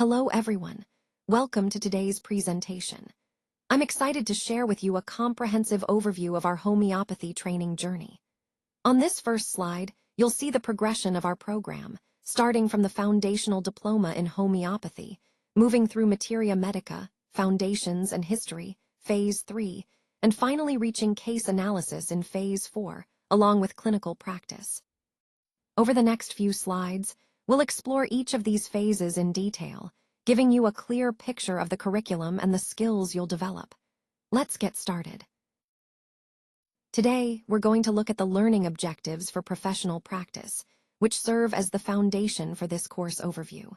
Hello everyone. Welcome to today's presentation. I'm excited to share with you a comprehensive overview of our homeopathy training journey. On this first slide, you'll see the progression of our program, starting from the foundational diploma in homeopathy, moving through materia medica, foundations and history, phase 3, and finally reaching case analysis in phase 4, along with clinical practice. Over the next few slides, we'll explore each of these phases in detail, giving you a clear picture of the curriculum and the skills you'll develop. Let's get started. Today, we're going to look at the learning objectives for professional practice, which serve as the foundation for this course overview.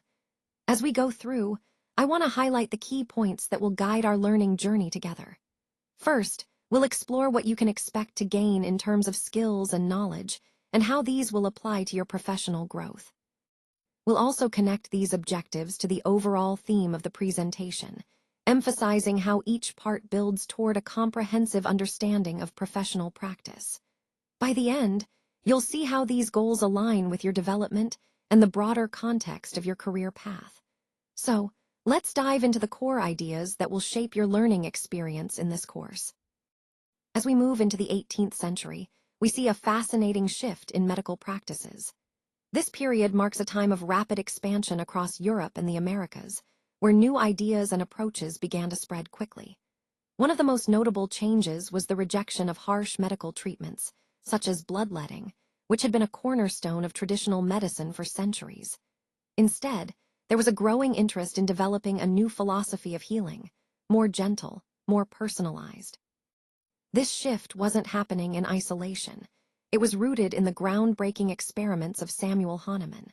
As we go through, I want to highlight the key points that will guide our learning journey together. First, we'll explore what you can expect to gain in terms of skills and knowledge, and how these will apply to your professional growth. We'll also connect these objectives to the overall theme of the presentation, emphasizing how each part builds toward a comprehensive understanding of professional practice. By the end, you'll see how these goals align with your development and the broader context of your career path. So, let's dive into the core ideas that will shape your learning experience in this course. As we move into the 18th century, we see a fascinating shift in medical practices. This period marks a time of rapid expansion across Europe and the Americas, where new ideas and approaches began to spread quickly. One of the most notable changes was the rejection of harsh medical treatments, such as bloodletting, which had been a cornerstone of traditional medicine for centuries. Instead, there was a growing interest in developing a new philosophy of healing, more gentle, more personalized. This shift wasn't happening in isolation. It was rooted in the groundbreaking experiments of Samuel Hahnemann.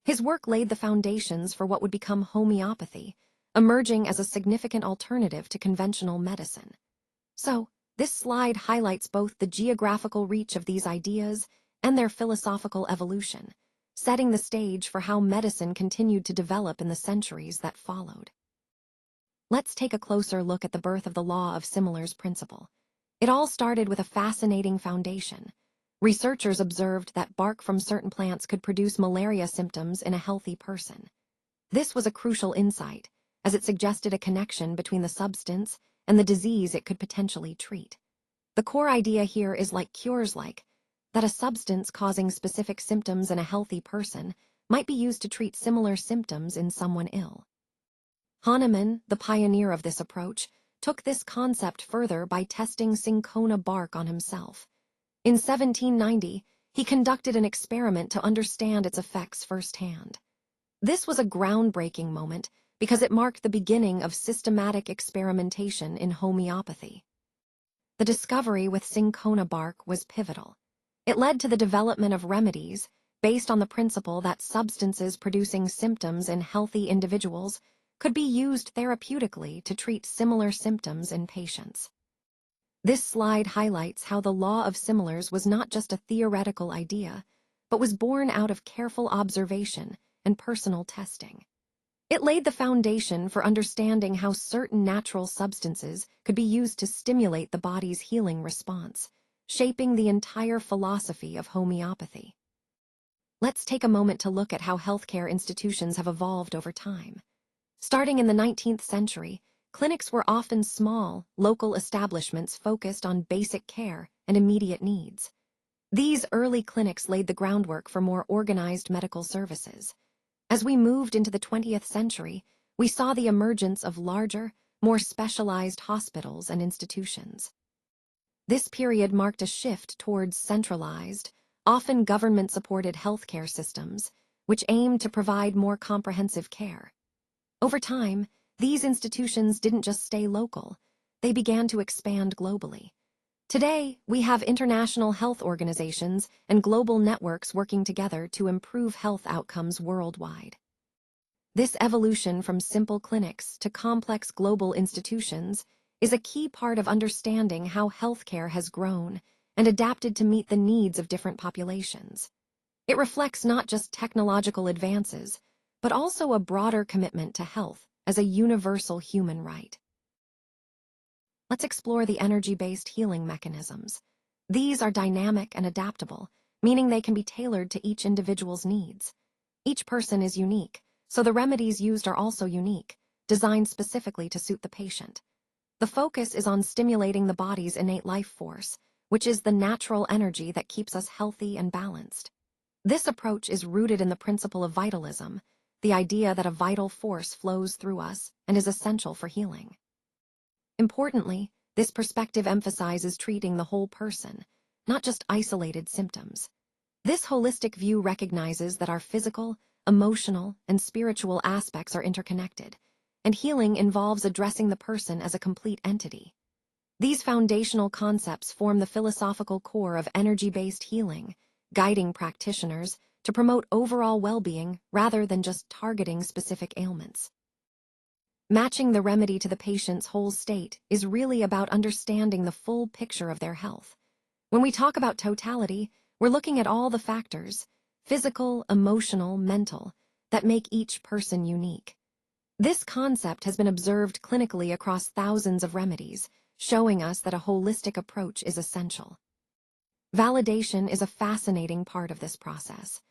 His work laid the foundations for what would become homeopathy, emerging as a significant alternative to conventional medicine. So, this slide highlights both the geographical reach of these ideas and their philosophical evolution, setting the stage for how medicine continued to develop in the centuries that followed. Let's take a closer look at the birth of the law of similars principle. It all started with a fascinating foundation. Researchers observed that bark from certain plants could produce malaria symptoms in a healthy person. This was a crucial insight, as it suggested a connection between the substance and the disease it could potentially treat. The core idea here is like cures like, that a substance causing specific symptoms in a healthy person might be used to treat similar symptoms in someone ill. Hahnemann, the pioneer of this approach, took this concept further by testing cinchona bark on himself. In 1790, he conducted an experiment to understand its effects firsthand. This was a groundbreaking moment because it marked the beginning of systematic experimentation in homeopathy. The discovery with cinchona bark was pivotal. It led to the development of remedies based on the principle that substances producing symptoms in healthy individuals could be used therapeutically to treat similar symptoms in patients. This slide highlights how the law of similars was not just a theoretical idea, but was born out of careful observation and personal testing. It laid the foundation for understanding how certain natural substances could be used to stimulate the body's healing response, shaping the entire philosophy of homeopathy. Let's take a moment to look at how healthcare institutions have evolved over time. Starting in the 19th century, clinics were often small, local establishments focused on basic care and immediate needs. These early clinics laid the groundwork for more organized medical services. As we moved into the 20th century, we saw the emergence of larger, more specialized hospitals and institutions. This period marked a shift towards centralized, often government-supported healthcare systems, which aimed to provide more comprehensive care. Over time, these institutions didn't just stay local, they began to expand globally. Today, we have international health organizations and global networks working together to improve health outcomes worldwide. This evolution from simple clinics to complex global institutions is a key part of understanding how healthcare has grown and adapted to meet the needs of different populations. It reflects not just technological advances, but also a broader commitment to health as a universal human right. Let's explore the energy-based healing mechanisms. These are dynamic and adaptable, meaning they can be tailored to each individual's needs. Each person is unique, So the remedies used are also unique, designed specifically to suit the patient. The focus is on stimulating the body's innate life force, which is the natural energy that keeps us healthy and balanced. This approach is rooted in the principle of vitalism, the idea that a vital force flows through us and is essential for healing. Importantly, this perspective emphasizes treating the whole person, not just isolated symptoms. This holistic view recognizes that our physical, emotional, and spiritual aspects are interconnected, and healing involves addressing the person as a complete entity. These foundational concepts form the philosophical core of energy-based healing, guiding practitioners to promote overall well-being rather than just targeting specific ailments. Matching the remedy to the patient's whole state is really about understanding the full picture of their health. When we talk about totality, we're looking at all the factors, physical, emotional, mental, that make each person unique. This concept has been observed clinically across thousands of remedies, showing us that a holistic approach is essential. Validation is a fascinating part of this process.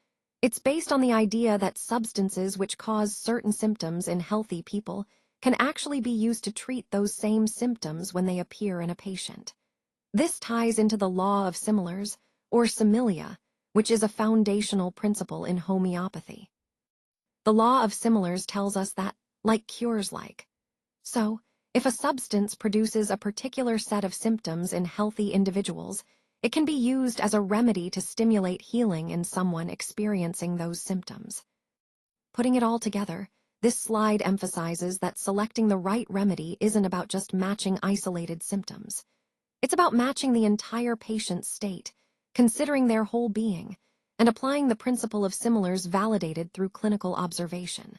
It's based on the idea that substances which cause certain symptoms in healthy people can actually be used to treat those same symptoms when they appear in a patient. This ties into the law of similars, or similia, which is a foundational principle in homeopathy. The law of similars tells us that like cures like. So, if a substance produces a particular set of symptoms in healthy individuals, it can be used as a remedy to stimulate healing in someone experiencing those symptoms. Putting it all together, this slide emphasizes that selecting the right remedy isn't about just matching isolated symptoms. It's about matching the entire patient's state, considering their whole being, and applying the principle of similars validated through clinical observation.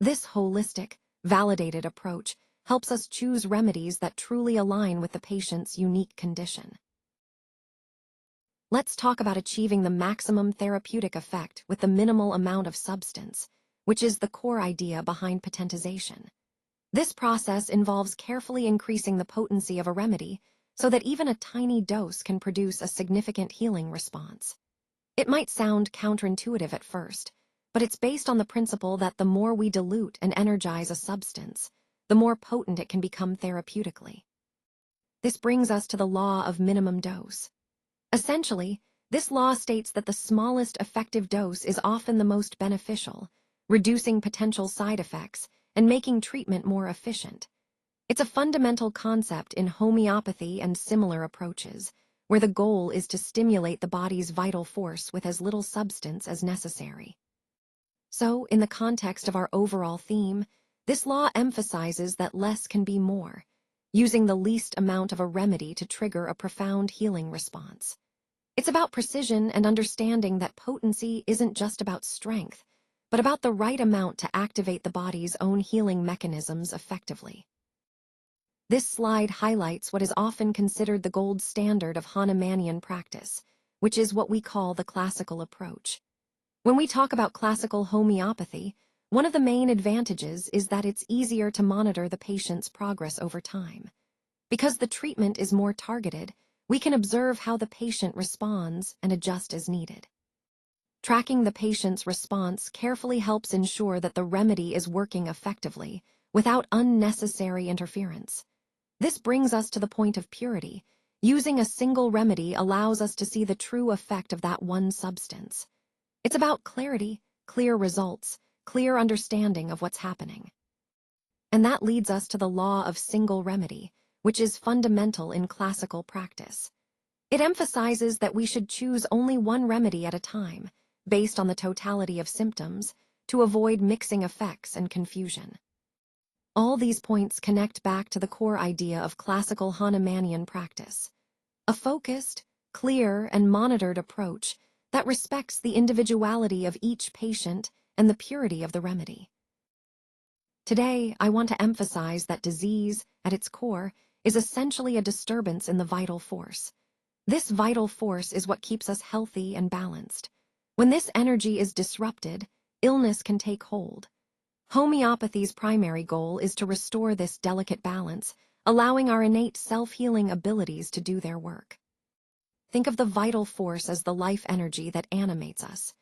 This holistic, validated approach helps us choose remedies that truly align with the patient's unique condition. Let's talk about achieving the maximum therapeutic effect with the minimal amount of substance, which is the core idea behind potentization. This process involves carefully increasing the potency of a remedy so that even a tiny dose can produce a significant healing response. It might sound counterintuitive at first, but it's based on the principle that the more we dilute and energize a substance, the more potent it can become therapeutically. This brings us to the law of minimum dose. Essentially, this law states that the smallest effective dose is often the most beneficial, reducing potential side effects and making treatment more efficient. It's a fundamental concept in homeopathy and similar approaches, where the goal is to stimulate the body's vital force with as little substance as necessary. So, in the context of our overall theme, this law emphasizes that less can be more, using the least amount of a remedy to trigger a profound healing response. It's about precision and understanding that potency isn't just about strength, but about the right amount to activate the body's own healing mechanisms effectively. This slide highlights what is often considered the gold standard of Hahnemannian practice, which is what we call the classical approach. When we talk about classical homeopathy, one of the main advantages is that it's easier to monitor the patient's progress over time. Because the treatment is more targeted, we can observe how the patient responds and adjust as needed. Tracking the patient's response carefully helps ensure that the remedy is working effectively, without unnecessary interference. This brings us to the point of purity. Using a single remedy allows us to see the true effect of that one substance. It's about clarity, clear results, clear understanding of what's happening. And that leads us to the law of single remedy, which is fundamental in classical practice. It emphasizes that we should choose only one remedy at a time, based on the totality of symptoms, to avoid mixing effects and confusion. All these points connect back to the core idea of classical Hahnemannian practice, a focused, clear, and monitored approach that respects the individuality of each patient and the purity of the remedy. Today, I want to emphasize that disease, at its core, is essentially a disturbance in the vital force. This vital force is what keeps us healthy and balanced. When this energy is disrupted, illness can take hold. Homeopathy's primary goal is to restore this delicate balance, allowing our innate self-healing abilities to do their work. Think of the vital force as the life energy that animates us.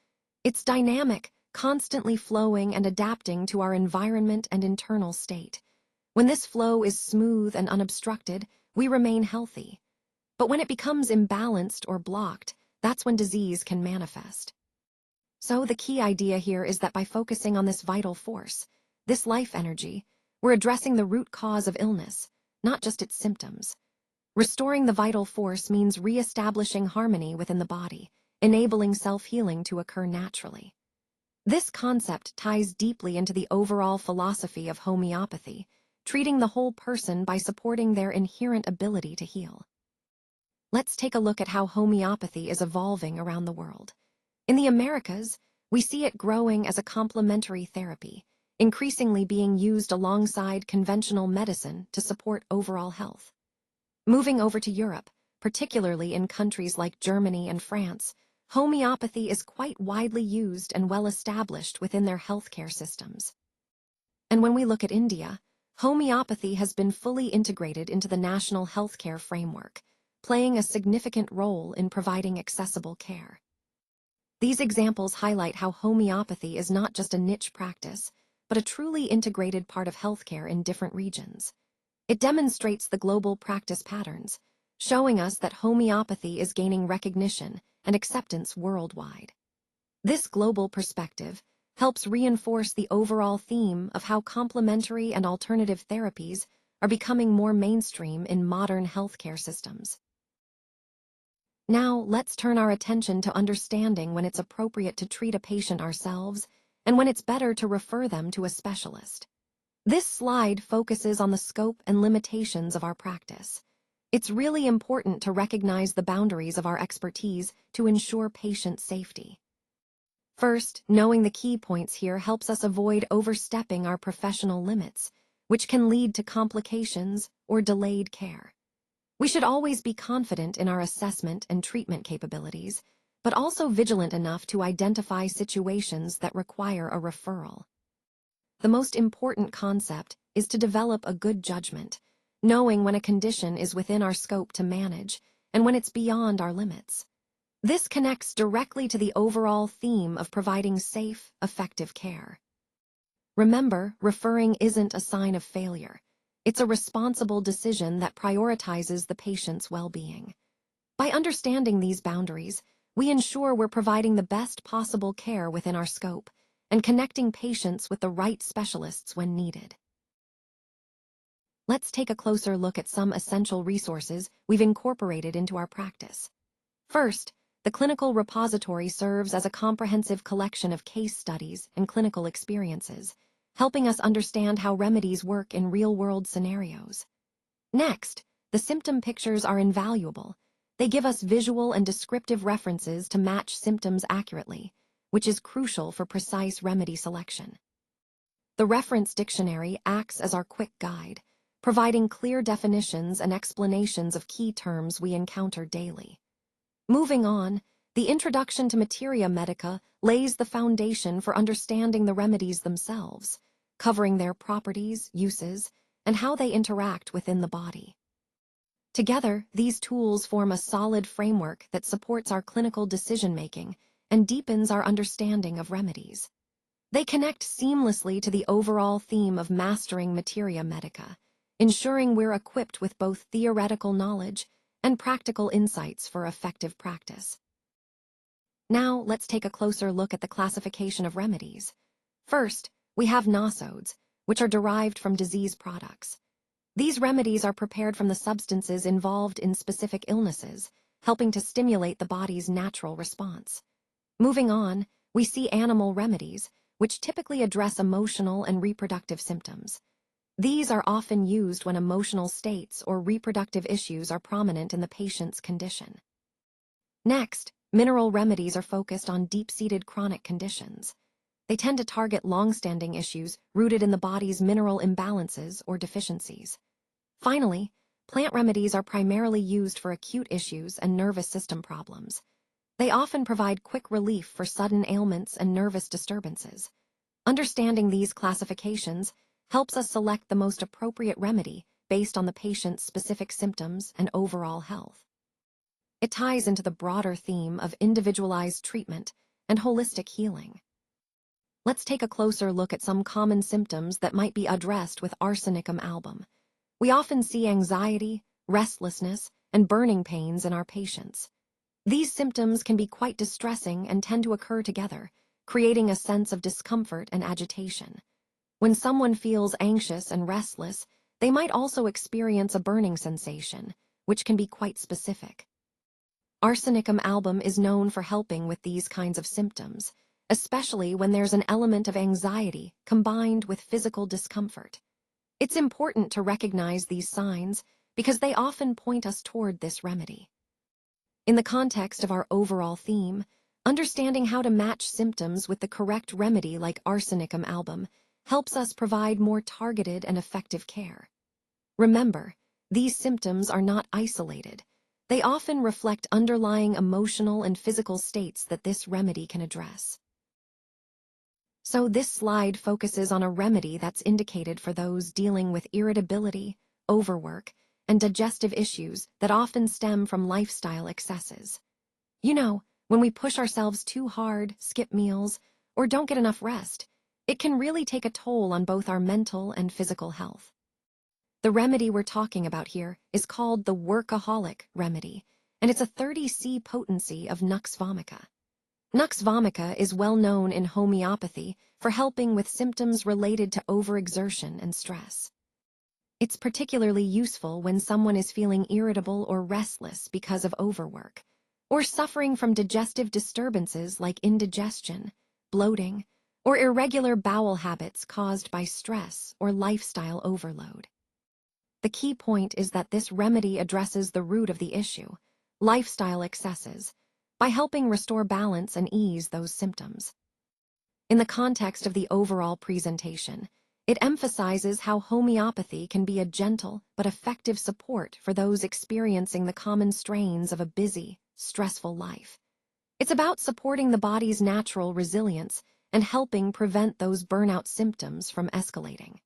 It's dynamic, constantly flowing and adapting to our environment and internal state. When this flow is smooth and unobstructed, we remain healthy. But when it becomes imbalanced or blocked, that's when disease can manifest. So the key idea here is that by focusing on this vital force, this life energy, we're addressing the root cause of illness, not just its symptoms. Restoring the vital force means re-establishing harmony within the body, enabling self-healing to occur naturally. This concept ties deeply into the overall philosophy of homeopathy, treating the whole person by supporting their inherent ability to heal. Let's take a look at how homeopathy is evolving around the world. In the Americas, we see it growing as a complementary therapy, increasingly being used alongside conventional medicine to support overall health. Moving over to Europe, particularly in countries like Germany and France, homeopathy is quite widely used and well established within their healthcare systems. And when we look at India, homeopathy has been fully integrated into the national healthcare framework, playing a significant role in providing accessible care. These examples highlight how homeopathy is not just a niche practice, but a truly integrated part of healthcare in different regions. It demonstrates the global practice patterns, showing us that homeopathy is gaining recognition and acceptance worldwide. This global perspective helps reinforce the overall theme of how complementary and alternative therapies are becoming more mainstream in modern healthcare systems. Now, let's turn our attention to understanding when it's appropriate to treat a patient ourselves and when it's better to refer them to a specialist. This slide focuses on the scope and limitations of our practice. It's really important to recognize the boundaries of our expertise to ensure patient safety. First, knowing the key points here helps us avoid overstepping our professional limits, which can lead to complications or delayed care. We should always be confident in our assessment and treatment capabilities, but also vigilant enough to identify situations that require a referral. The most important concept is to develop a good judgment, knowing when a condition is within our scope to manage and when it's beyond our limits. This connects directly to the overall theme of providing safe, effective care. Remember, referring isn't a sign of failure. It's a responsible decision that prioritizes the patient's well-being. By understanding these boundaries, we ensure we're providing the best possible care within our scope and connecting patients with the right specialists when needed. Let's take a closer look at some essential resources we've incorporated into our practice. First, the clinical repository serves as a comprehensive collection of case studies and clinical experiences, helping us understand how remedies work in real-world scenarios. Next, the symptom pictures are invaluable. They give us visual and descriptive references to match symptoms accurately, which is crucial for precise remedy selection. The reference dictionary acts as our quick guide, providing clear definitions and explanations of key terms we encounter daily. Moving on, the introduction to Materia Medica lays the foundation for understanding the remedies themselves, covering their properties, uses, and how they interact within the body. Together, these tools form a solid framework that supports our clinical decision-making and deepens our understanding of remedies. They connect seamlessly to the overall theme of mastering Materia Medica, ensuring we're equipped with both theoretical knowledge and practical insights for effective practice. Now, let's take a closer look at the classification of remedies. First, we have nosodes, which are derived from disease products. These remedies are prepared from the substances involved in specific illnesses, helping to stimulate the body's natural response. Moving on, we see animal remedies, which typically address emotional and reproductive symptoms. These are often used when emotional states or reproductive issues are prominent in the patient's condition. Next, mineral remedies are focused on deep-seated chronic conditions. They tend to target long-standing issues rooted in the body's mineral imbalances or deficiencies. Finally, plant remedies are primarily used for acute issues and nervous system problems. They often provide quick relief for sudden ailments and nervous disturbances. Understanding these classifications helps us select the most appropriate remedy based on the patient's specific symptoms and overall health. It ties into the broader theme of individualized treatment and holistic healing. let's take a closer look at some common symptoms that might be addressed with arsenicum album. We often see anxiety, restlessness, and burning pains in our patients. These symptoms can be quite distressing and tend to occur together, creating a sense of discomfort and agitation. When someone feels anxious and restless, they might also experience a burning sensation, which can be quite specific. Arsenicum album is known for helping with these kinds of symptoms, especially when there's an element of anxiety combined with physical discomfort. It's important to recognize these signs because they often point us toward this remedy. In the context of our overall theme, understanding how to match symptoms with the correct remedy like arsenicum album helps us provide more targeted and effective care. Remember, these symptoms are not isolated. They often reflect underlying emotional and physical states that this remedy can address. So this slide focuses on a remedy that's indicated for those dealing with irritability, overwork, and digestive issues that often stem from lifestyle excesses. You know, when we push ourselves too hard, skip meals, or don't get enough rest, it can really take a toll on both our mental and physical health. The remedy we're talking about here is called the workaholic remedy, and it's a 30C potency of Nux vomica. Nux vomica is well known in homeopathy for helping with symptoms related to overexertion and stress. It's particularly useful when someone is feeling irritable or restless because of overwork, or suffering from digestive disturbances like indigestion, bloating, or irregular bowel habits caused by stress or lifestyle overload. The key point is that this remedy addresses the root of the issue, lifestyle excesses, by helping restore balance and ease those symptoms. In the context of the overall presentation, it emphasizes how homeopathy can be a gentle but effective support for those experiencing the common strains of a busy, stressful life. It's about supporting the body's natural resilience and helping prevent those burnout symptoms from escalating.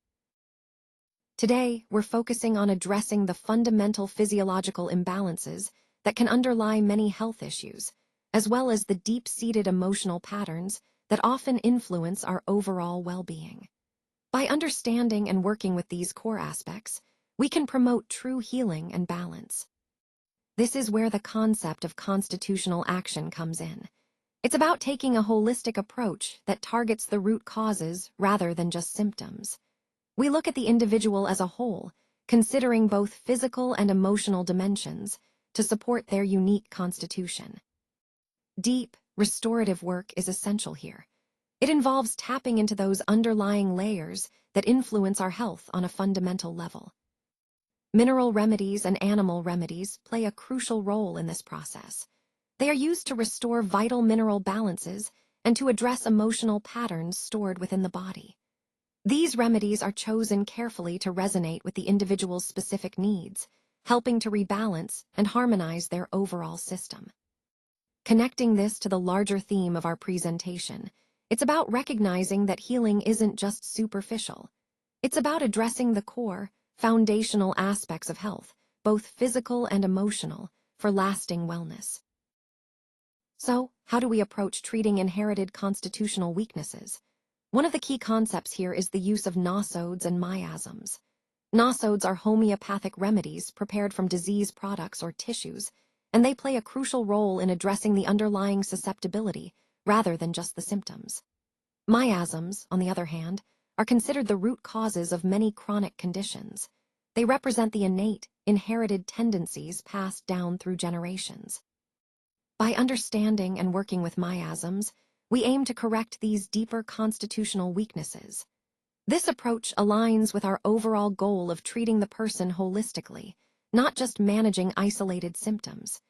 Today, we're focusing on addressing the fundamental physiological imbalances that can underlie many health issues, as well as the deep-seated emotional patterns that often influence our overall well-being. By understanding and working with these core aspects, we can promote true healing and balance. This is where the concept of constitutional action comes in. It's about taking a holistic approach that targets the root causes rather than just symptoms. We look at the individual as a whole, considering both physical and emotional dimensions to support their unique constitution. Deep, restorative work is essential here. It involves tapping into those underlying layers that influence our health on a fundamental level. Mineral remedies and animal remedies play a crucial role in this process. They are used to restore vital mineral balances and to address emotional patterns stored within the body. These remedies are chosen carefully to resonate with the individual's specific needs, helping to rebalance and harmonize their overall system. Connecting this to the larger theme of our presentation, it's about recognizing that healing isn't just superficial. It's about addressing the core, foundational aspects of health, both physical and emotional, for lasting wellness. So, how do we approach treating inherited constitutional weaknesses? One of the key concepts here is the use of nosodes and miasms. Nosodes are homeopathic remedies prepared from disease products or tissues, and they play a crucial role in addressing the underlying susceptibility rather than just the symptoms. Miasms, on the other hand, are considered the root causes of many chronic conditions. They represent the innate, inherited tendencies passed down through generations. By understanding and working with miasms, we aim to correct these deeper constitutional weaknesses. This approach aligns with our overall goal of treating the person holistically, not just managing isolated symptoms.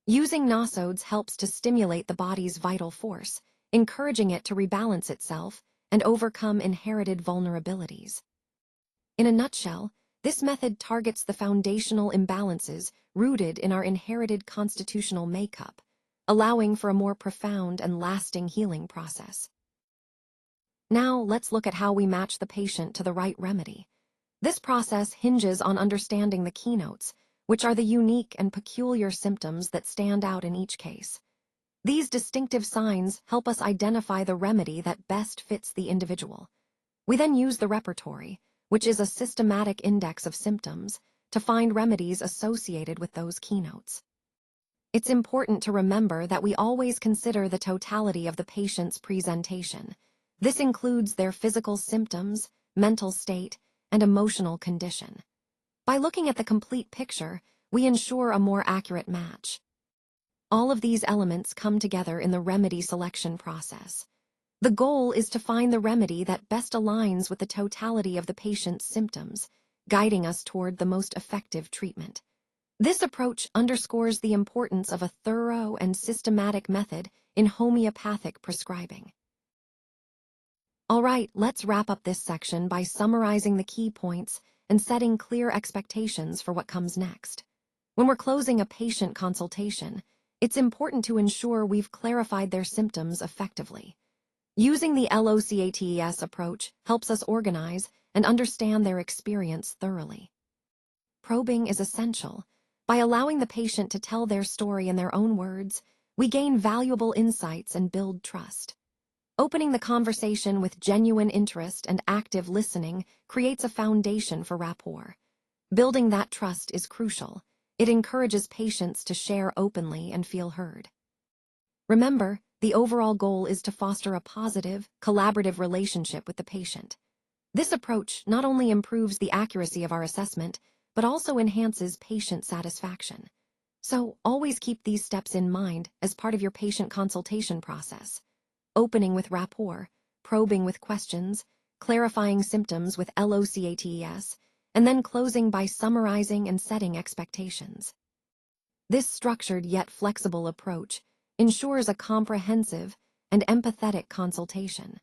Using nosodes helps to stimulate the body's vital force, encouraging it to rebalance itself and overcome inherited vulnerabilities. In a nutshell, this method targets the foundational imbalances rooted in our inherited constitutional makeup, allowing for a more profound and lasting healing process. Now, let's look at how we match the patient to the right remedy. This process hinges on understanding the keynotes, which are the unique and peculiar symptoms that stand out in each case. These distinctive signs help us identify the remedy that best fits the individual. We then use the repertory, which is a systematic index of symptoms, to find remedies associated with those keynotes. It's important to remember that we always consider the totality of the patient's presentation. This includes their physical symptoms, mental state, and emotional condition. By looking at the complete picture, we ensure a more accurate match. All of these elements come together in the remedy selection process. The goal is to find the remedy that best aligns with the totality of the patient's symptoms, guiding us toward the most effective treatment. This approach underscores the importance of a thorough and systematic method in homeopathic prescribing. All right, let's wrap up this section by summarizing the key points and setting clear expectations for what comes next. When we're closing a patient consultation, it's important to ensure we've clarified their symptoms effectively. Using the LOCATES approach helps us organize and understand their experience thoroughly. Probing is essential. By allowing the patient to tell their story in their own words, we gain valuable insights and build trust. Opening the conversation with genuine interest and active listening creates a foundation for rapport. Building that trust is crucial. It encourages patients to share openly and feel heard. Remember, the overall goal is to foster a positive, collaborative relationship with the patient. This approach not only improves the accuracy of our assessment, but also enhances patient satisfaction. So, always keep these steps in mind as part of your patient consultation process. Opening with rapport, probing with questions, clarifying symptoms with LOCATES, and then closing by summarizing and setting expectations. This structured yet flexible approach ensures a comprehensive and empathetic consultation.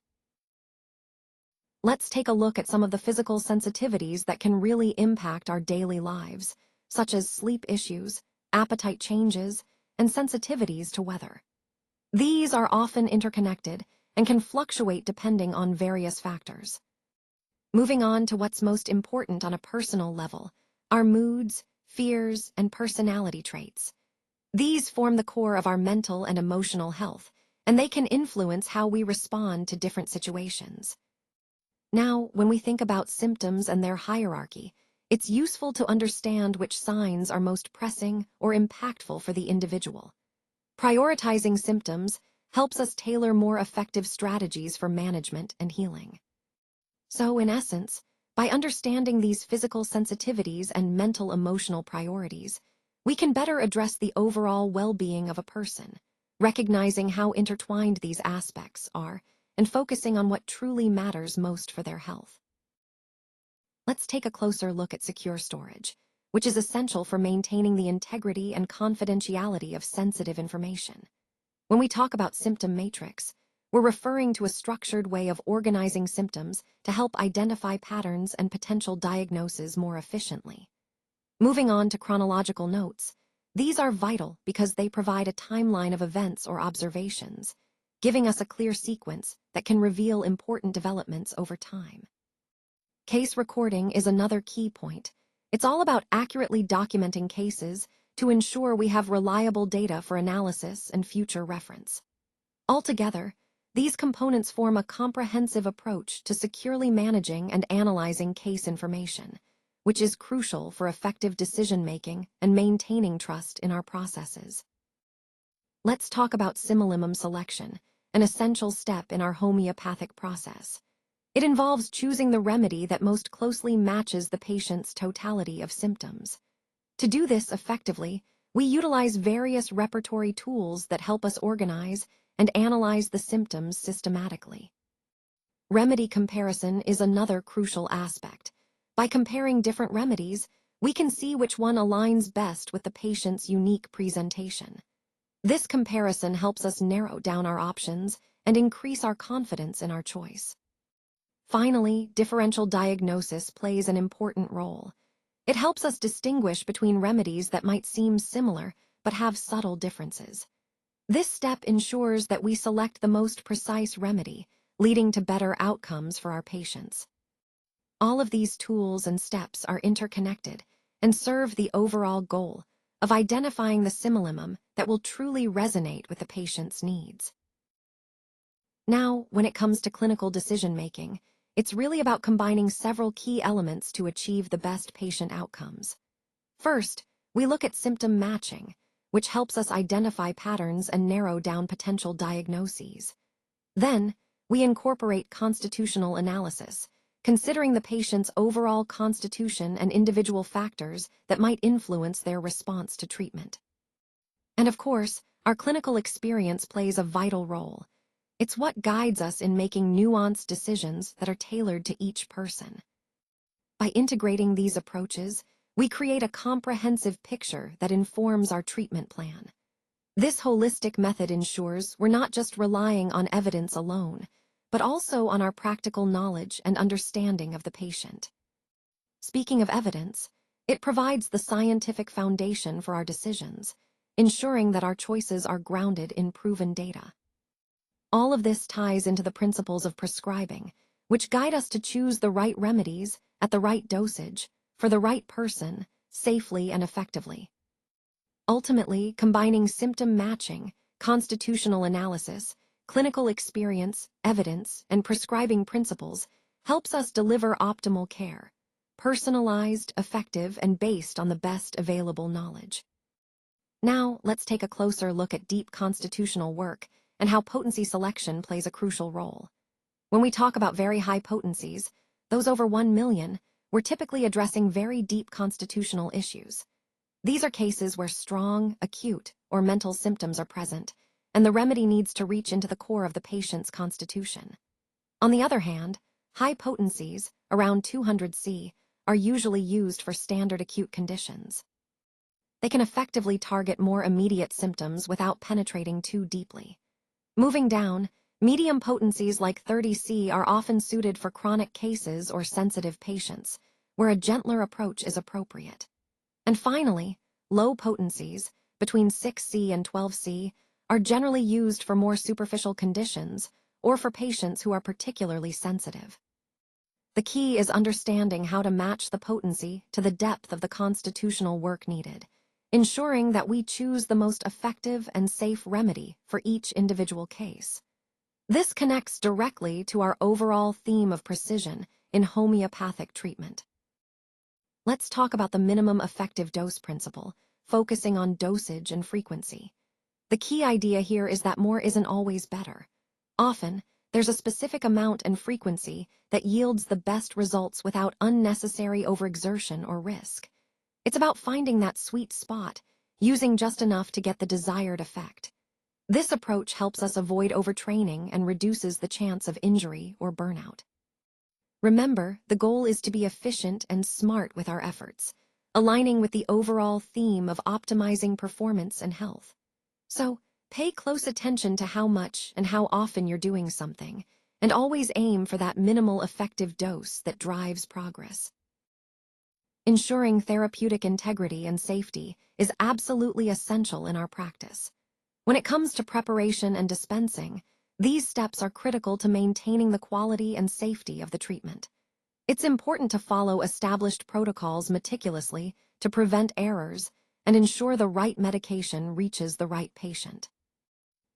Let's take a look at some of the physical sensitivities that can really impact our daily lives, such as sleep issues, appetite changes, and sensitivities to weather. These are often interconnected and can fluctuate depending on various factors. Moving on to what's most important on a personal level, our moods, fears, and personality traits. These form the core of our mental and emotional health, and they can influence how we respond to different situations. Now, when we think about symptoms and their hierarchy, it's useful to understand which signs are most pressing or impactful for the individual. Prioritizing symptoms helps us tailor more effective strategies for management and healing. So, in essence, by understanding these physical sensitivities and mental emotional priorities, we can better address the overall well-being of a person, recognizing how intertwined these aspects are and focusing on what truly matters most for their health. Let's take a closer look at secure storage, which is essential for maintaining the integrity and confidentiality of sensitive information. When we talk about symptom matrix, we're referring to a structured way of organizing symptoms to help identify patterns and potential diagnoses more efficiently. Moving on to chronological notes, these are vital because they provide a timeline of events or observations, giving us a clear sequence that can reveal important developments over time. Case recording is another key point. It's all about accurately documenting cases to ensure we have reliable data for analysis and future reference. Altogether, these components form a comprehensive approach to securely managing and analyzing case information, which is crucial for effective decision-making and maintaining trust in our processes. Let's talk about similimum selection, an essential step in our homeopathic process. It involves choosing the remedy that most closely matches the patient's totality of symptoms. To do this effectively, we utilize various repertory tools that help us organize and analyze the symptoms systematically. Remedy comparison is another crucial aspect. By comparing different remedies, we can see which one aligns best with the patient's unique presentation. This comparison helps us narrow down our options and increase our confidence in our choice. Finally, differential diagnosis plays an important role. It helps us distinguish between remedies that might seem similar but have subtle differences. This step ensures that we select the most precise remedy, leading to better outcomes for our patients. All of these tools and steps are interconnected and serve the overall goal of identifying the similimum that will truly resonate with the patient's needs. Now, when it comes to clinical decision-making, it's really about combining several key elements to achieve the best patient outcomes. First, we look at symptom matching, which helps us identify patterns and narrow down potential diagnoses. Then, we incorporate constitutional analysis, considering the patient's overall constitution and individual factors that might influence their response to treatment. And of course, our clinical experience plays a vital role. It's what guides us in making nuanced decisions that are tailored to each person. By integrating these approaches, we create a comprehensive picture that informs our treatment plan. This holistic method ensures we're not just relying on evidence alone, but also on our practical knowledge and understanding of the patient. Speaking of evidence, it provides the scientific foundation for our decisions, ensuring that our choices are grounded in proven data. All of this ties into the principles of prescribing, which guide us to choose the right remedies at the right dosage for the right person, safely and effectively. Ultimately, combining symptom matching, constitutional analysis, clinical experience, evidence, and prescribing principles helps us deliver optimal care, personalized, effective, and based on the best available knowledge. Now, let's take a closer look at deep constitutional work and how potency selection plays a crucial role. When we talk about very high potencies, those over 1 million, we're typically addressing very deep constitutional issues. These are cases where strong, acute, or mental symptoms are present, and the remedy needs to reach into the core of the patient's constitution. On the other hand, high potencies, around 200 C, are usually used for standard acute conditions. They can effectively target more immediate symptoms without penetrating too deeply. Moving down, medium potencies like 30 C are often suited for chronic cases or sensitive patients, where a gentler approach is appropriate. And finally, low potencies, between 6 C and 12 C, are generally used for more superficial conditions or for patients who are particularly sensitive. The key is understanding how to match the potency to the depth of the constitutional work needed, ensuring that we choose the most effective and safe remedy for each individual case. This connects directly to our overall theme of precision in homeopathic treatment. Let's talk about the minimum effective dose principle, focusing on dosage and frequency. The key idea here is that more isn't always better. Often, there's a specific amount and frequency that yields the best results without unnecessary overexertion or risk. It's about finding that sweet spot, using just enough to get the desired effect. This approach helps us avoid overtraining and reduces the chance of injury or burnout. Remember, the goal is to be efficient and smart with our efforts, aligning with the overall theme of optimizing performance and health. So, pay close attention to how much and how often you're doing something, and always aim for that minimal effective dose that drives progress. Ensuring therapeutic integrity and safety is absolutely essential in our practice. When it comes to preparation and dispensing, these steps are critical to maintaining the quality and safety of the treatment. It's important to follow established protocols meticulously to prevent errors and ensure the right medication reaches the right patient.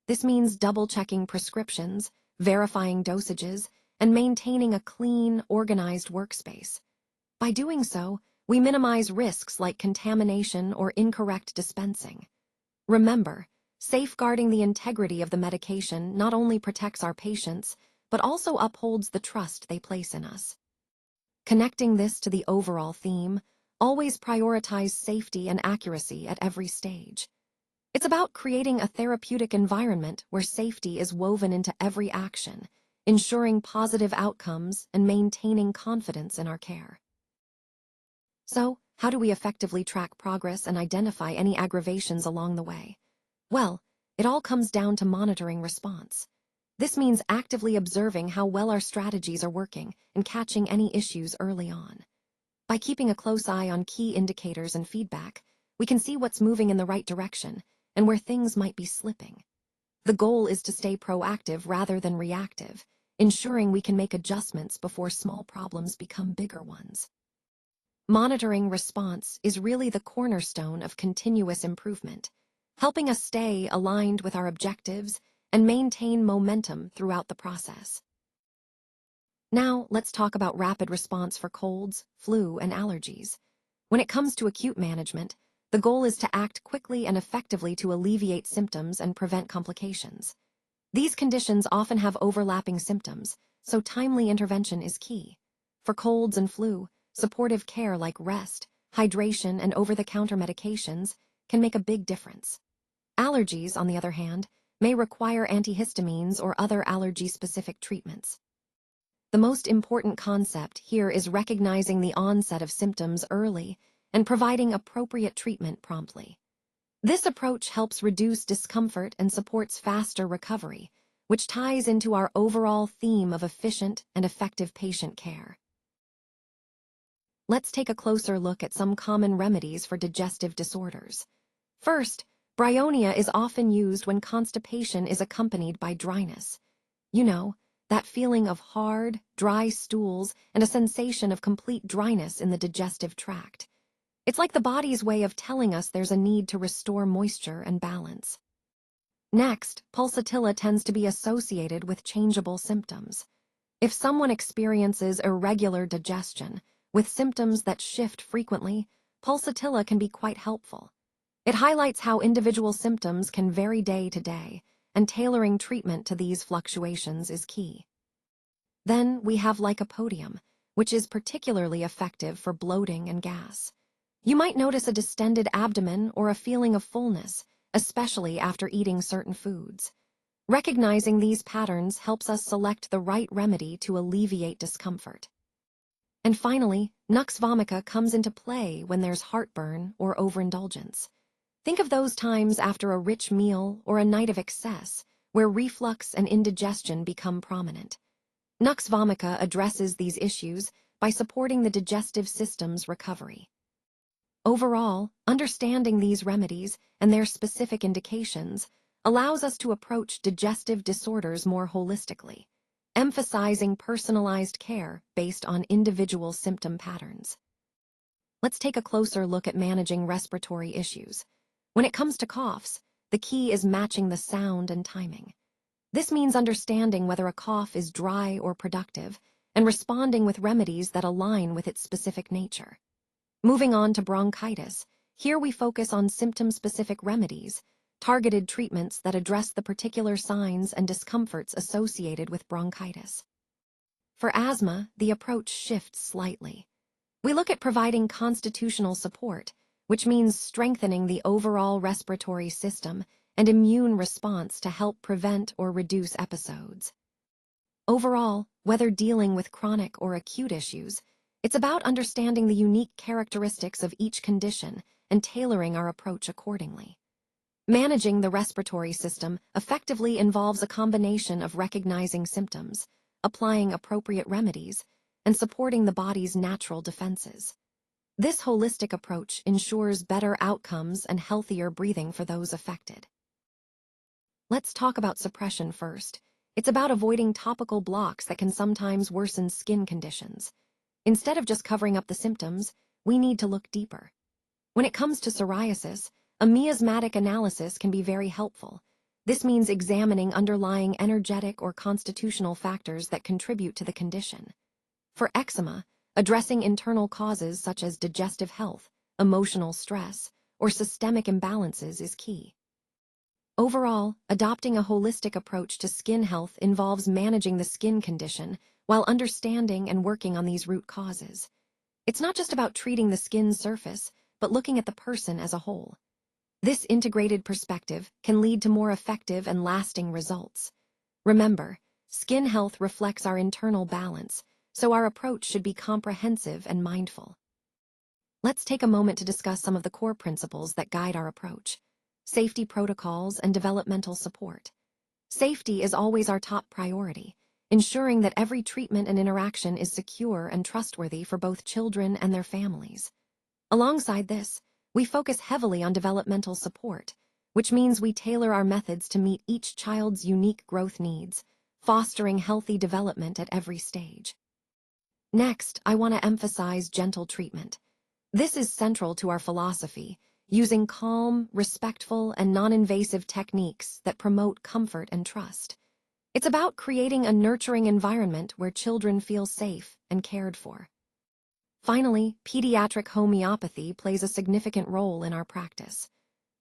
This means double-checking prescriptions, verifying dosages, and maintaining a clean, organized workspace. By doing so, we minimize risks like contamination or incorrect dispensing. Remember, safeguarding the integrity of the medication not only protects our patients, but also upholds the trust they place in us. Connecting this to the overall theme, always prioritize safety and accuracy at every stage. It's about creating a therapeutic environment where safety is woven into every action, ensuring positive outcomes and maintaining confidence in our care. So, how do we effectively track progress and identify any aggravations along the way? Well, it all comes down to monitoring response. This means actively observing how well our strategies are working and catching any issues early on. By keeping a close eye on key indicators and feedback, we can see what's moving in the right direction and where things might be slipping. The goal is to stay proactive rather than reactive, ensuring we can make adjustments before small problems become bigger ones. Monitoring response is really the cornerstone of continuous improvement. helping us stay aligned with our objectives and maintain momentum throughout the process. Now, let's talk about rapid response for colds, flu, and allergies. When it comes to acute management, the goal is to act quickly and effectively to alleviate symptoms and prevent complications. These conditions often have overlapping symptoms, so timely intervention is key. For colds and flu, supportive care like rest, hydration, and over-the-counter medications can make a big difference. Allergies, on the other hand, may require antihistamines or other allergy-specific treatments. The most important concept here is recognizing the onset of symptoms early and providing appropriate treatment promptly. This approach helps reduce discomfort and supports faster recovery, which ties into our overall theme of efficient and effective patient care. Let's take a closer look at some common remedies for digestive disorders. First, bryonia is often used when constipation is accompanied by dryness. You know, that feeling of hard, dry stools and a sensation of complete dryness in the digestive tract. It's like the body's way of telling us there's a need to restore moisture and balance. Next, pulsatilla tends to be associated with changeable symptoms. If someone experiences irregular digestion, with symptoms that shift frequently, pulsatilla can be quite helpful. It highlights how individual symptoms can vary day to day, and tailoring treatment to these fluctuations is key. Then we have lycopodium, which is particularly effective for bloating and gas. You might notice a distended abdomen or a feeling of fullness, especially after eating certain foods. Recognizing these patterns helps us select the right remedy to alleviate discomfort. And finally, nux vomica comes into play when there's heartburn or overindulgence. Think of those times after a rich meal or a night of excess, where reflux and indigestion become prominent. Nux vomica addresses these issues by supporting the digestive system's recovery. Overall, understanding these remedies and their specific indications allows us to approach digestive disorders more holistically, emphasizing personalized care based on individual symptom patterns. Let's take a closer look at managing respiratory issues. When it comes to coughs, the key is matching the sound and timing. This means understanding whether a cough is dry or productive and responding with remedies that align with its specific nature. Moving on to bronchitis, here we focus on symptom-specific remedies, targeted treatments that address the particular signs and discomforts associated with bronchitis. For asthma, the approach shifts slightly. We look at providing constitutional support, which means strengthening the overall respiratory system and immune response to help prevent or reduce episodes. Overall, whether dealing with chronic or acute issues, it's about understanding the unique characteristics of each condition and tailoring our approach accordingly. Managing the respiratory system effectively involves a combination of recognizing symptoms, applying appropriate remedies, and supporting the body's natural defenses. This holistic approach ensures better outcomes and healthier breathing for those affected. Let's talk about suppression first. It's about avoiding topical blocks that can sometimes worsen skin conditions. Instead of just covering up the symptoms, we need to look deeper. When it comes to psoriasis, a miasmatic analysis can be very helpful. This means examining underlying energetic or constitutional factors that contribute to the condition. For eczema, addressing internal causes such as digestive health, emotional stress, or systemic imbalances is key. Overall, adopting a holistic approach to skin health involves managing the skin condition while understanding and working on these root causes. It's not just about treating the skin surface, but looking at the person as a whole. This integrated perspective can lead to more effective and lasting results. Remember, skin health reflects our internal balance, so our approach should be comprehensive and mindful. Let's take a moment to discuss some of the core principles that guide our approach. Safety protocols and developmental support. Safety is always our top priority, ensuring that every treatment and interaction is secure and trustworthy for both children and their families. Alongside this, we focus heavily on developmental support, which means we tailor our methods to meet each child's unique growth needs, fostering healthy development at every stage. Next, I want to emphasize gentle treatment. This is central to our philosophy, using calm, respectful, and non-invasive techniques that promote comfort and trust. It's about creating a nurturing environment where children feel safe and cared for. Finally, pediatric homeopathy plays a significant role in our practice.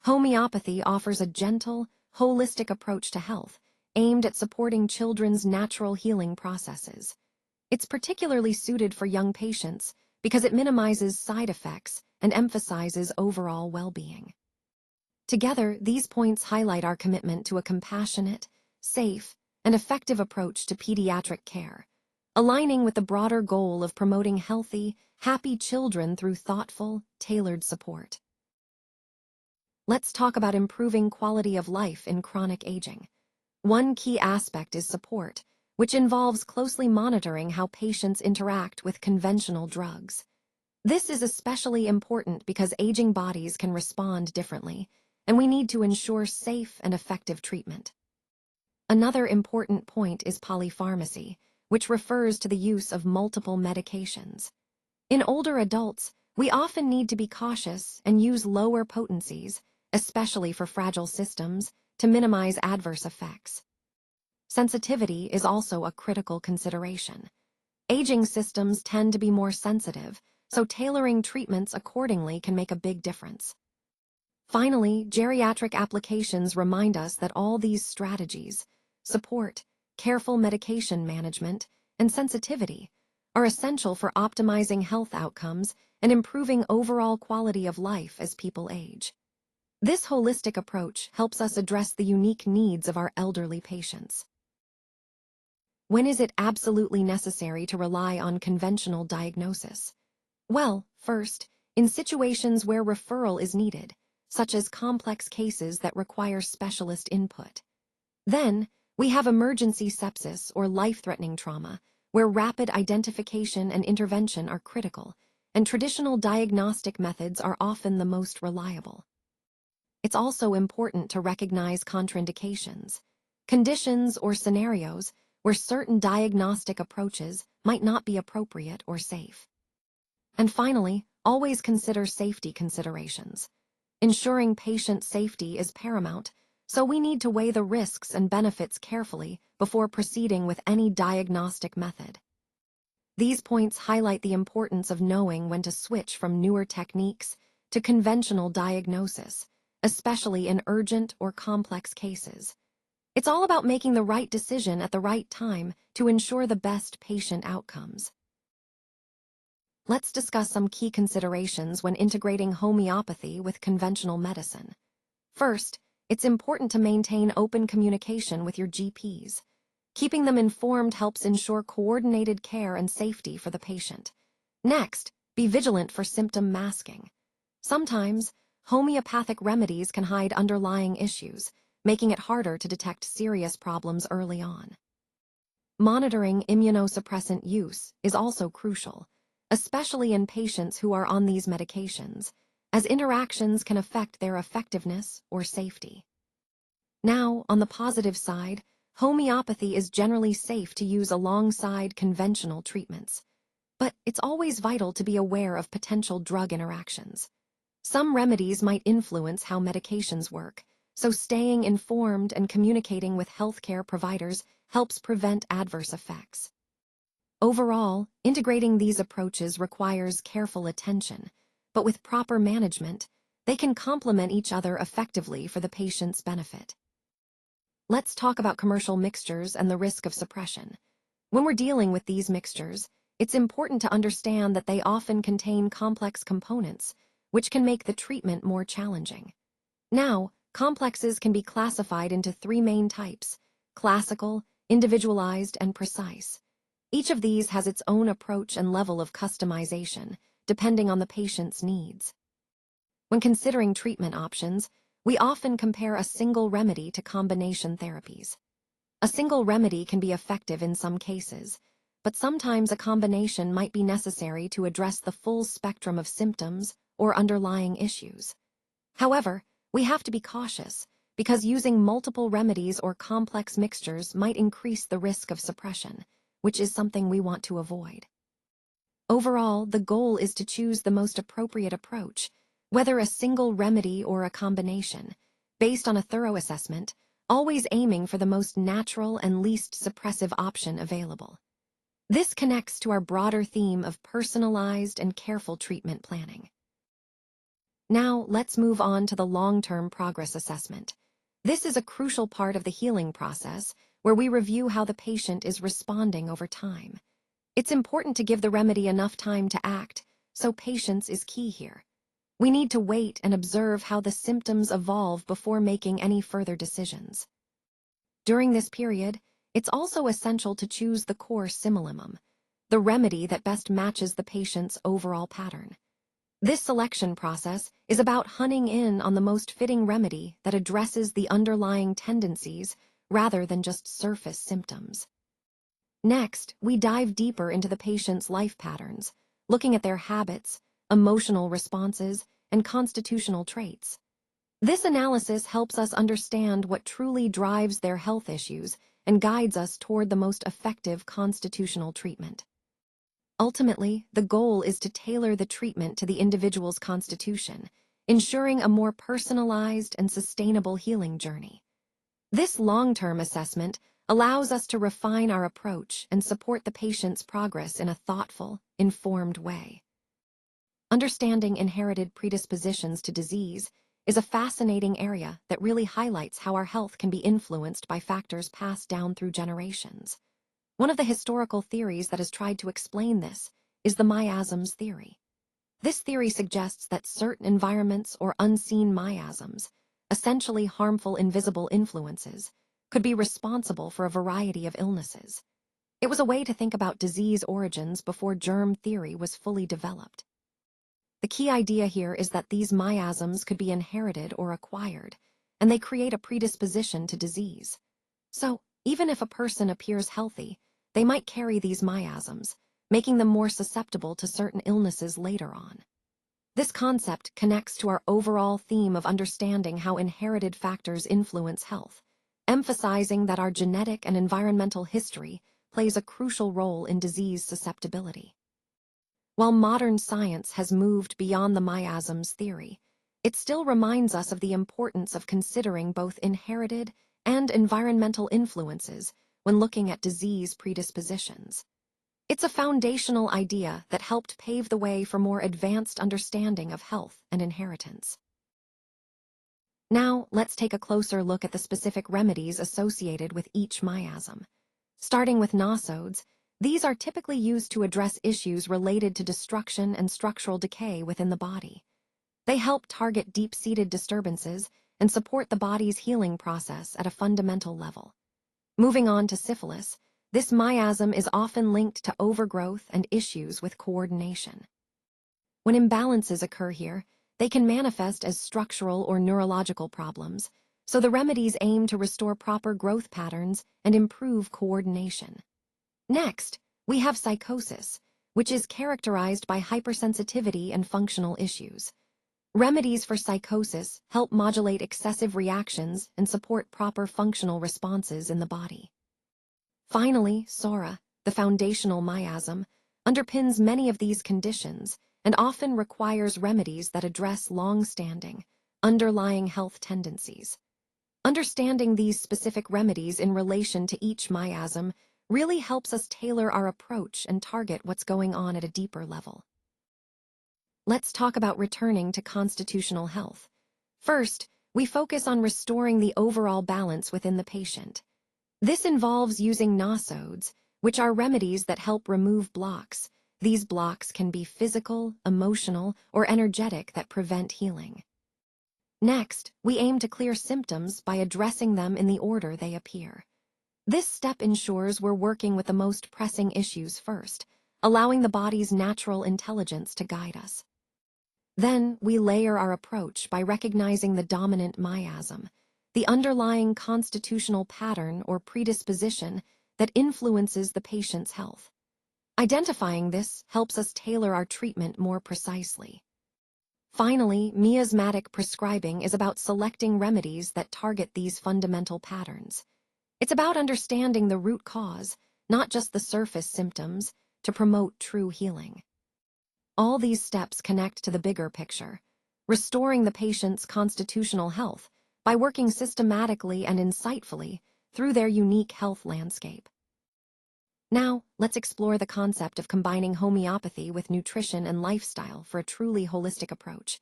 Homeopathy offers a gentle, holistic approach to health, aimed at supporting children's natural healing processes. It's particularly suited for young patients because it minimizes side effects and emphasizes overall well-being. Together, these points highlight our commitment to a compassionate, safe, and effective approach to pediatric care, aligning with the broader goal of promoting healthy, happy children through thoughtful, tailored support. Let's talk about improving quality of life in chronic aging. One key aspect is support, which involves closely monitoring how patients interact with conventional drugs. This is especially important because aging bodies can respond differently, and we need to ensure safe and effective treatment. Another important point is polypharmacy, which refers to the use of multiple medications. In older adults, we often need to be cautious and use lower potencies, especially for fragile systems, to minimize adverse effects. Sensitivity is also a critical consideration. Aging systems tend to be more sensitive, so tailoring treatments accordingly can make a big difference. Finally, geriatric applications remind us that all these strategies, support, careful medication management, and sensitivity, are essential for optimizing health outcomes and improving overall quality of life as people age. This holistic approach helps us address the unique needs of our elderly patients. When is it absolutely necessary to rely on conventional diagnosis? Well, first, in situations where referral is needed, such as complex cases that require specialist input. Then, we have emergency sepsis or life-threatening trauma, where rapid identification and intervention are critical, and traditional diagnostic methods are often the most reliable. It's also important to recognize contraindications, conditions or scenarios where certain diagnostic approaches might not be appropriate or safe. And finally, always consider safety considerations. Ensuring patient safety is paramount, so we need to weigh the risks and benefits carefully before proceeding with any diagnostic method. These points highlight the importance of knowing when to switch from newer techniques to conventional diagnosis, especially in urgent or complex cases. It's all about making the right decision at the right time to ensure the best patient outcomes. Let's discuss some key considerations when integrating homeopathy with conventional medicine. First, it's important to maintain open communication with your GPs. Keeping them informed helps ensure coordinated care and safety for the patient. Next, be vigilant for symptom masking. Sometimes, homeopathic remedies can hide underlying issues, making it harder to detect serious problems early on. Monitoring immunosuppressant use is also crucial, especially in patients who are on these medications, as interactions can affect their effectiveness or safety. Now, on the positive side, homeopathy is generally safe to use alongside conventional treatments, but it's always vital to be aware of potential drug interactions. Some remedies might influence how medications work, so staying informed and communicating with healthcare providers helps prevent adverse effects. Overall, integrating these approaches requires careful attention, but with proper management, they can complement each other effectively for the patient's benefit. Let's talk about commercial mixtures and the risk of suppression. When we're dealing with these mixtures, it's important to understand that they often contain complex components, which can make the treatment more challenging. Now, complexes can be classified into three main types: classical, individualized, and precise. Each of these has its own approach and level of customization, depending on the patient's needs. When considering treatment options, we often compare a single remedy to combination therapies. A single remedy can be effective in some cases, but sometimes a combination might be necessary to address the full spectrum of symptoms or underlying issues. However, we have to be cautious, because using multiple remedies or complex mixtures might increase the risk of suppression, which is something we want to avoid. Overall, the goal is to choose the most appropriate approach, whether a single remedy or a combination, based on a thorough assessment, always aiming for the most natural and least suppressive option available. This connects to our broader theme of personalized and careful treatment planning. Now, let's move on to the long-term progress assessment. This is a crucial part of the healing process, where we review how the patient is responding over time. It's important to give the remedy enough time to act, so patience is key here. We need to wait and observe how the symptoms evolve before making any further decisions. During this period, it's also essential to choose the core similimum, the remedy that best matches the patient's overall pattern. This selection process is about honing in on the most fitting remedy that addresses the underlying tendencies rather than just surface symptoms. Next, we dive deeper into the patient's life patterns, looking at their habits, emotional responses, and constitutional traits. This analysis helps us understand what truly drives their health issues and guides us toward the most effective constitutional treatment. Ultimately, the goal is to tailor the treatment to the individual's constitution, ensuring a more personalized and sustainable healing journey. This long-term assessment allows us to refine our approach and support the patient's progress in a thoughtful, informed way. Understanding inherited predispositions to disease is a fascinating area that really highlights how our health can be influenced by factors passed down through generations. One of the historical theories that has tried to explain this is the miasms theory. This theory suggests that certain environments or unseen miasms, essentially harmful invisible influences, could be responsible for a variety of illnesses. It was a way to think about disease origins before germ theory was fully developed. The key idea here is that these miasms could be inherited or acquired, and they create a predisposition to disease. So, even if a person appears healthy, they might carry these miasms, making them more susceptible to certain illnesses later on. This concept connects to our overall theme of understanding how inherited factors influence health, emphasizing that our genetic and environmental history plays a crucial role in disease susceptibility. While modern science has moved beyond the miasms theory, it still reminds us of the importance of considering both inherited and environmental influences when looking at disease predispositions. It's a foundational idea that helped pave the way for more advanced understanding of health and inheritance. Now, let's take a closer look at the specific remedies associated with each miasm. Starting with nosodes, these are typically used to address issues related to destruction and structural decay within the body. They help target deep-seated disturbances and support the body's healing process at a fundamental level. Moving on to syphilis, this miasm is often linked to overgrowth and issues with coordination. When imbalances occur here, they can manifest as structural or neurological problems, so the remedies aim to restore proper growth patterns and improve coordination. Next, we have psychosis, which is characterized by hypersensitivity and functional issues. Remedies for psychosis help modulate excessive reactions and support proper functional responses in the body. Finally, psora, the foundational miasm, underpins many of these conditions and often requires remedies that address long-standing, underlying health tendencies. Understanding these specific remedies in relation to each miasm really helps us tailor our approach and target what's going on at a deeper level. Let's talk about returning to constitutional health. First, we focus on restoring the overall balance within the patient. This involves using nosodes, which are remedies that help remove blocks. These blocks can be physical, emotional, or energetic that prevent healing. Next, we aim to clear symptoms by addressing them in the order they appear. This step ensures we're working with the most pressing issues first, allowing the body's natural intelligence to guide us. Then, we layer our approach by recognizing the dominant miasm, the underlying constitutional pattern or predisposition that influences the patient's health. Identifying this helps us tailor our treatment more precisely. Finally, miasmatic prescribing is about selecting remedies that target these fundamental patterns. It's about understanding the root cause, not just the surface symptoms, to promote true healing. All these steps connect to the bigger picture, restoring the patient's constitutional health by working systematically and insightfully through their unique health landscape. Now, let's explore the concept of combining homeopathy with nutrition and lifestyle for a truly holistic approach.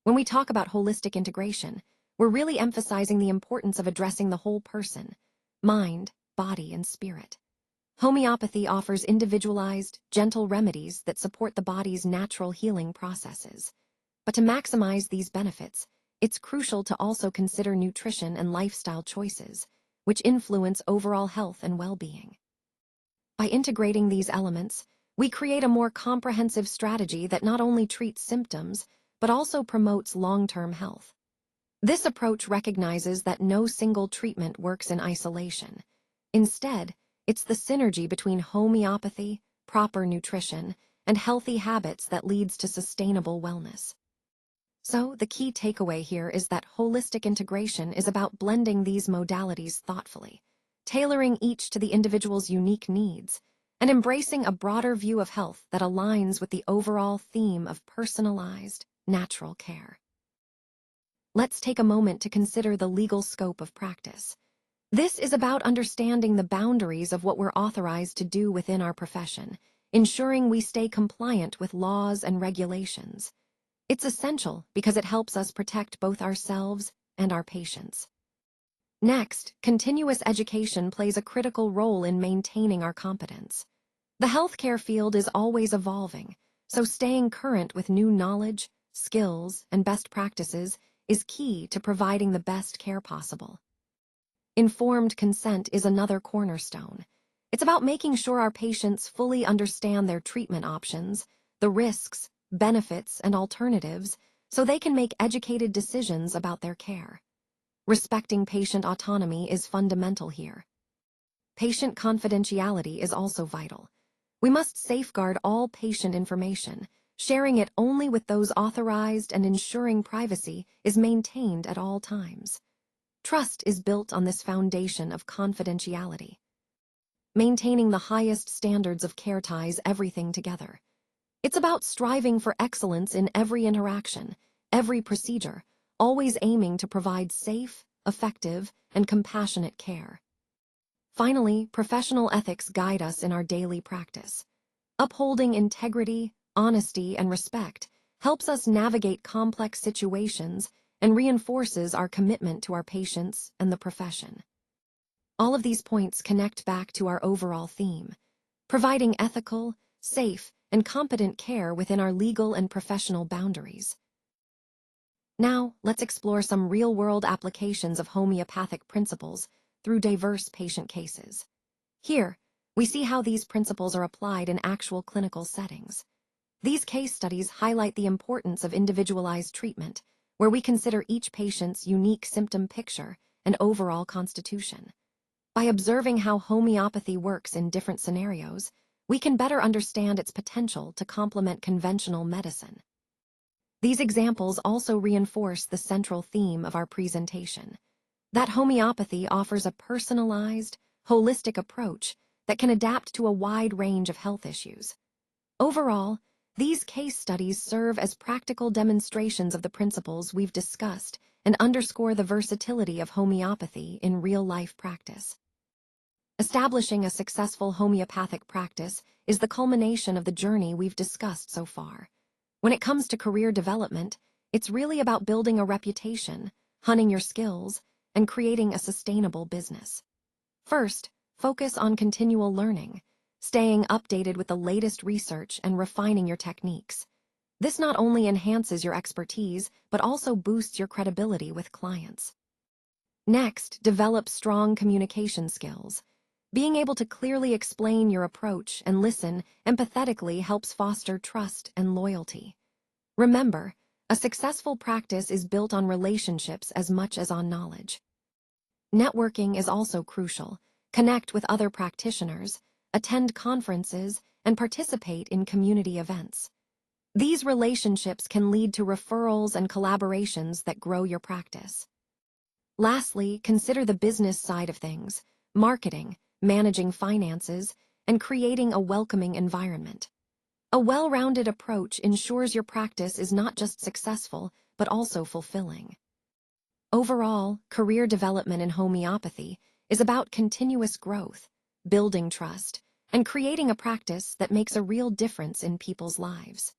When we talk about holistic integration, we're really emphasizing the importance of addressing the whole person, mind, body, and spirit. Homeopathy offers individualized, gentle remedies that support the body's natural healing processes. But to maximize these benefits, it's crucial to also consider nutrition and lifestyle choices, which influence overall health and well-being. By integrating these elements, we create a more comprehensive strategy that not only treats symptoms, but also promotes long-term health. This approach recognizes that no single treatment works in isolation. Instead, it's the synergy between homeopathy, proper nutrition, and healthy habits that leads to sustainable wellness. So, the key takeaway here is that holistic integration is about blending these modalities thoughtfully, tailoring each to the individual's unique needs, and embracing a broader view of health that aligns with the overall theme of personalized, natural care. Let's take a moment to consider the legal scope of practice. This is about understanding the boundaries of what we're authorized to do within our profession, ensuring we stay compliant with laws and regulations. It's essential because it helps us protect both ourselves and our patients. Next, continuous education plays a critical role in maintaining our competence. The healthcare field is always evolving, so staying current with new knowledge, skills, and best practices is key to providing the best care possible. Informed consent is another cornerstone. It's about making sure our patients fully understand their treatment options, the risks, benefits, and alternatives, so they can make educated decisions about their care. Respecting patient autonomy is fundamental here. Patient confidentiality is also vital. We must safeguard all patient information, sharing it only with those authorized and ensuring privacy is maintained at all times. Trust is built on this foundation of confidentiality. Maintaining the highest standards of care ties everything together. It's about striving for excellence in every interaction, every procedure, always aiming to provide safe, effective, and compassionate care. Finally, professional ethics guide us in our daily practice. Upholding integrity, honesty, and respect helps us navigate complex situations and reinforces our commitment to our patients and the profession. All of these points connect back to our overall theme, providing ethical, safe, and competent care within our legal and professional boundaries. Now, let's explore some real-world applications of homeopathic principles through diverse patient cases. Here, we see how these principles are applied in actual clinical settings. These case studies highlight the importance of individualized treatment, where we consider each patient's unique symptom picture and overall constitution. By observing how homeopathy works in different scenarios, we can better understand its potential to complement conventional medicine. These examples also reinforce the central theme of our presentation, that homeopathy offers a personalized, holistic approach that can adapt to a wide range of health issues. Overall, these case studies serve as practical demonstrations of the principles we've discussed and underscore the versatility of homeopathy in real-life practice. Establishing a successful homeopathic practice is the culmination of the journey we've discussed so far. When it comes to career development, it's really about building a reputation, honing your skills, and creating a sustainable business. First, focus on continual learning, staying updated with the latest research and refining your techniques. This not only enhances your expertise, but also boosts your credibility with clients. Next, develop strong communication skills. Being able to clearly explain your approach and listen empathetically helps foster trust and loyalty. Remember, a successful practice is built on relationships as much as on knowledge. Networking is also crucial. Connect with other practitioners, attend conferences, and participate in community events. These relationships can lead to referrals and collaborations that grow your practice. Lastly, consider the business side of things, marketing, managing finances, and creating a welcoming environment. A well-rounded approach ensures your practice is not just successful, but also fulfilling. Overall, career development in homeopathy is about continuous growth, building trust, and creating a practice that makes a real difference in people's lives.